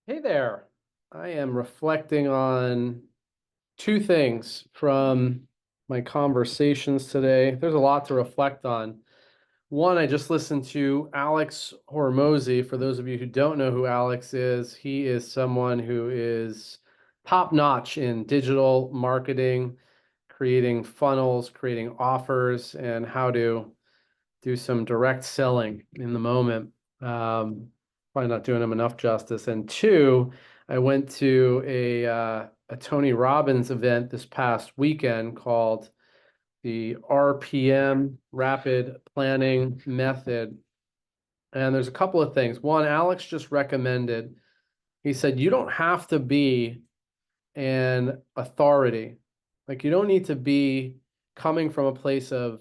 Hey there. I am reflecting on two things from my conversations today. There's a lot to reflect on. One, I just listened to Alex Hormozy. For those of you who don't know who Alex is, he is someone who is top notch in digital marketing, creating funnels, creating offers, and how to do some direct selling in the moment. Um, Probably not doing him enough justice. And two, I went to a Tony Robbins event this past weekend called the RPM Rapid Planning Method. And there's a couple of things. One, Alex just recommended, he said, you don't have to be an authority. Like, you don't need to be coming from a place of,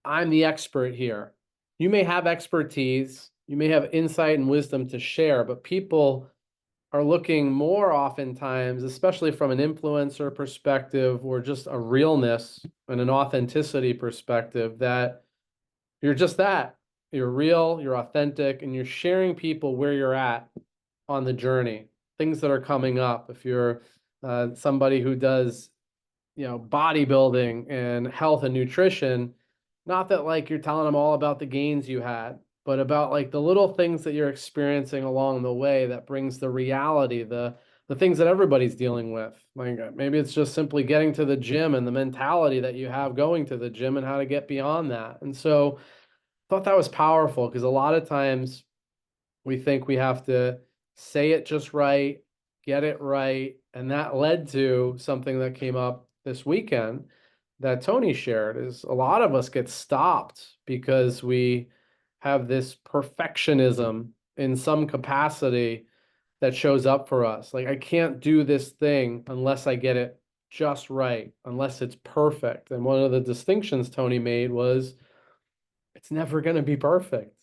I'm the expert here. You may have expertise, you may have insight and wisdom to share, but people are looking more oftentimes, especially from an influencer perspective or just a realness and an authenticity perspective, that you're just that. You're real, you're authentic, and you're sharing people where you're at on the journey, things that are coming up. If you're somebody who does, bodybuilding and health and nutrition, not that like you're telling them all about the gains you had, but about like the little things that you're experiencing along the way that brings the reality, the things that everybody's dealing with. Like maybe it's just simply getting to the gym and the mentality that you have going to the gym and how to get beyond that. And so I thought that was powerful because a lot of times we think we have to say it just right, get it right. And that led to something that came up this weekend that Tony shared is a lot of us get stopped because we have this perfectionism in some capacity that shows up for us. Like, I can't do this thing unless I get it just right, unless it's perfect. And one of the distinctions Tony made was it's never going to be perfect.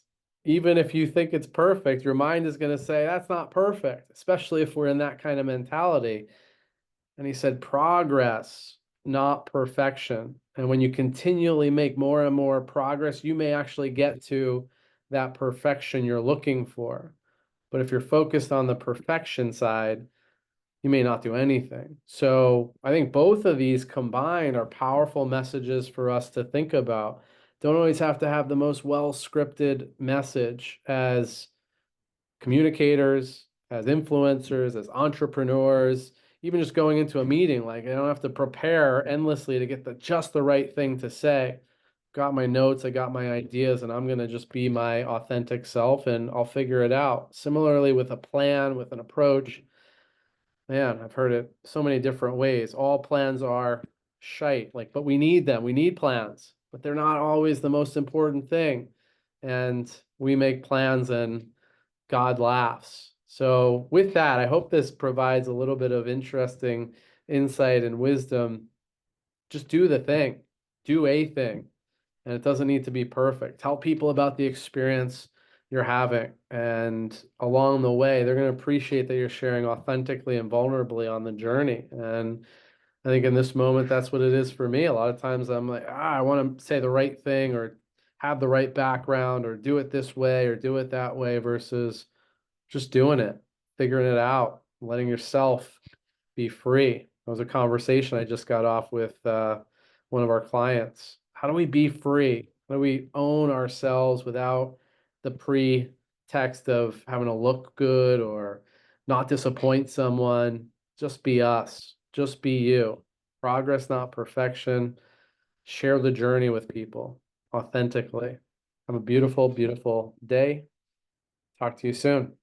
Even if you think it's perfect, your mind is going to say that's not perfect, especially if we're in that kind of mentality. And he said, progress, not perfection. And when you continually make more and more progress, you may actually get to that perfection you're looking for. But if you're focused on the perfection side, you may not do anything. So I think both of these combined are powerful messages for us to think about. Don't always have to have the most well-scripted message as communicators, as influencers, as entrepreneurs, even just going into a meeting. Like, I don't have to prepare endlessly to get just the right thing to say. Got my notes, I got my ideas, and I'm going to just be my authentic self and I'll figure it out. Similarly, with a plan, with an approach, man, I've heard it so many different ways. All plans are shite, like, but we need them. We need plans, but they're not always the most important thing. And we make plans and God laughs. So with that, I hope this provides a little bit of interesting insight and wisdom. Just do the thing, do a thing, and it doesn't need to be perfect. Tell people about the experience you're having, and along the way, they're going to appreciate that you're sharing authentically and vulnerably on the journey. And I think in this moment, that's what it is for me. A lot of times I'm like, I want to say the right thing or have the right background or do it this way or do it that way versus just doing it, figuring it out, letting yourself be free. It was a conversation I just got off with one of our clients. How do we be free? How do we own ourselves without the pretext of having to look good or not disappoint someone? Just be us. Just be you. Progress, not perfection. Share the journey with people authentically. Have a beautiful, beautiful day. Talk to you soon.